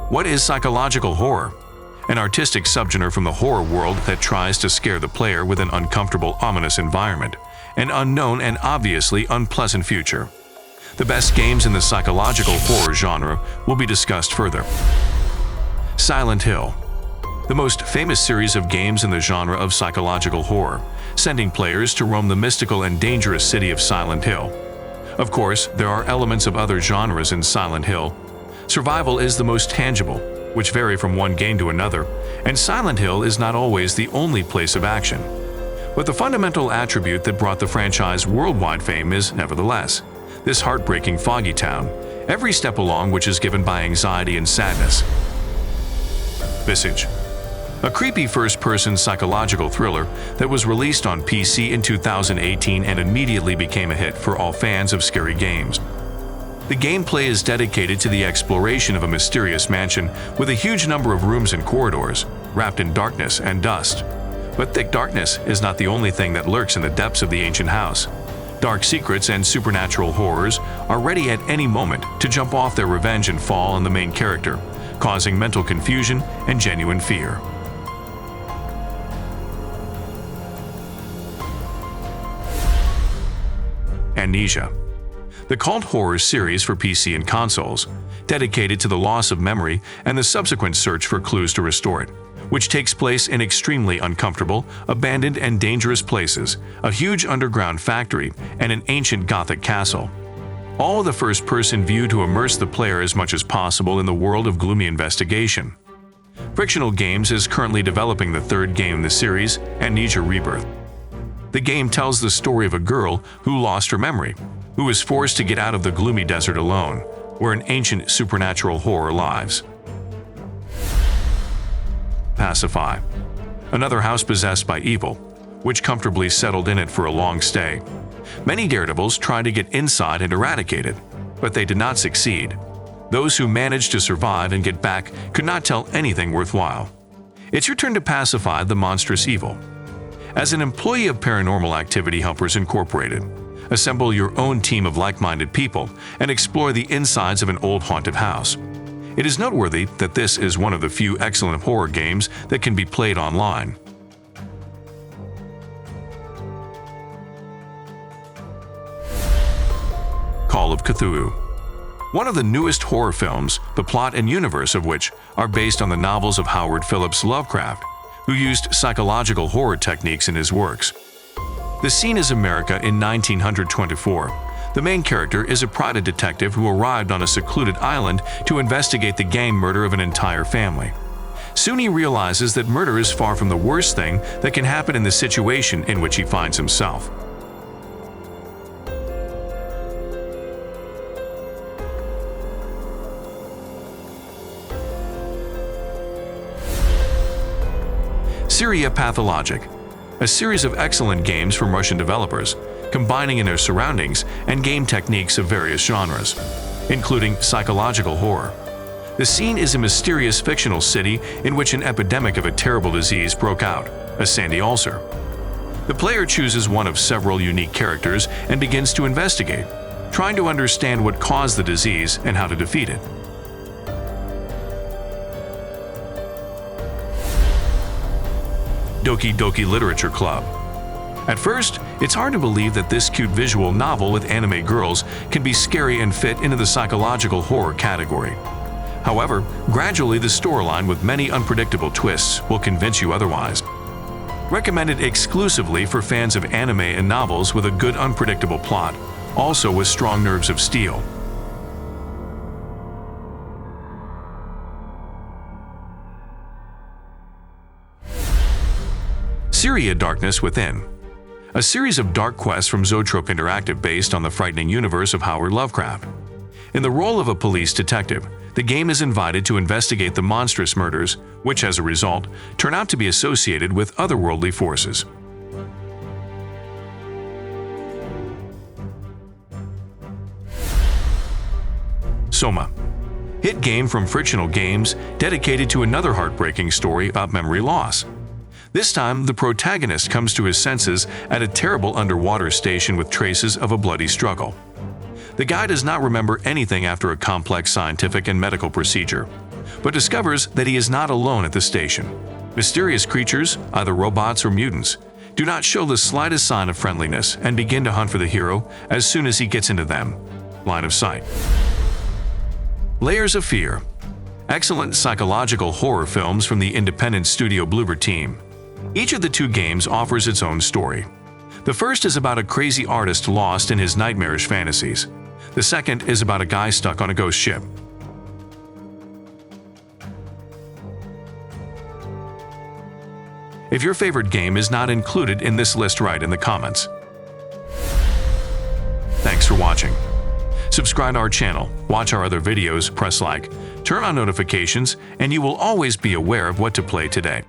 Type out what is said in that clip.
What is psychological horror? An artistic subgenre from the horror world that tries to scare the player with an uncomfortable, ominous environment, an unknown and obviously unpleasant future. The best games in the psychological horror genre will be discussed further. Silent Hill, the most famous series of games in the genre of psychological horror, sending players to roam the mystical and dangerous city of Silent Hill. Of course, there are elements of other genres in Silent Hill. Survival is the most tangible, which vary from one game to another, and Silent Hill is not always the only place of action. But the fundamental attribute that brought the franchise worldwide fame is, nevertheless, this heartbreaking foggy town, every step along which is given by anxiety and sadness. Visage, a creepy first-person psychological thriller that was released on PC in 2018 and immediately became a hit for all fans of scary games. The gameplay is dedicated to the exploration of a mysterious mansion with a huge number of rooms and corridors, wrapped in darkness and dust. But thick darkness is not the only thing that lurks in the depths of the ancient house. Dark secrets and supernatural horrors are ready at any moment to jump off their revenge and fall on the main character, causing mental confusion and genuine fear. Amnesia, the cult horror series for PC and consoles, dedicated to the loss of memory and the subsequent search for clues to restore it, which takes place in extremely uncomfortable, abandoned and dangerous places, a huge underground factory, and an ancient Gothic castle. All with a first-person view to immerse the player as much as possible in the world of gloomy investigation. Frictional Games is currently developing the third game in the series, Amnesia Rebirth. The game tells the story of a girl who lost her memory, who was forced to get out of the gloomy desert alone, where an ancient supernatural horror lives. Pacify, another house possessed by evil, which comfortably settled in it for a long stay. Many daredevils tried to get inside and eradicate it, but they did not succeed. Those who managed to survive and get back could not tell anything worthwhile. It's your turn to pacify the monstrous evil. As an employee of Paranormal Activity Helpers Incorporated, assemble your own team of like-minded people and explore the insides of an old haunted house. It is noteworthy that this is one of the few excellent horror games that can be played online. Call of Cthulhu, one of the newest horror films, the plot and universe of which are based on the novels of Howard Phillips Lovecraft, who used psychological horror techniques in his works. The scene is America in 1924. The main character is a private detective who arrived on a secluded island to investigate the gang murder of an entire family. Soon he realizes that murder is far from the worst thing that can happen in the situation in which he finds himself. Seria Pathologic, a series of excellent games from Russian developers, combining in their surroundings and game techniques of various genres, including psychological horror. The scene is a mysterious fictional city in which an epidemic of a terrible disease broke out, a sandy ulcer. The player chooses one of several unique characters and begins to investigate, trying to understand what caused the disease and how to defeat it. Doki Doki Literature Club. At first, it's hard to believe that this cute visual novel with anime girls can be scary and fit into the psychological horror category. However, gradually the storyline with many unpredictable twists will convince you otherwise. Recommended exclusively for fans of anime and novels with a good unpredictable plot, also with strong nerves of steel. Seria Darkness Within, a series of dark quests from Zoetrope Interactive based on the frightening universe of Howard Lovecraft. In the role of a police detective, the game is invited to investigate the monstrous murders, which as a result, turn out to be associated with otherworldly forces. SOMA, hit game from Frictional Games dedicated to another heartbreaking story about memory loss. This time, the protagonist comes to his senses at a terrible underwater station with traces of a bloody struggle. The guy does not remember anything after a complex scientific and medical procedure. but discovers that he is not alone at the station. Mysterious creatures, either robots or mutants, do not show the slightest sign of friendliness and begin to hunt for the hero as soon as he gets into them. Line of sight. Layers of Fear. Excellent psychological horror films from the independent Studio Bloober team. Each of the two games offers its own story. The first is about a crazy artist lost in his nightmarish fantasies. The second is about a guy stuck on a ghost ship. If your favorite game is not included in this list, write in the comments. Thanks for watching. Subscribe to our channel, watch our other videos, press like, turn on notifications, and you will always be aware of what to play today.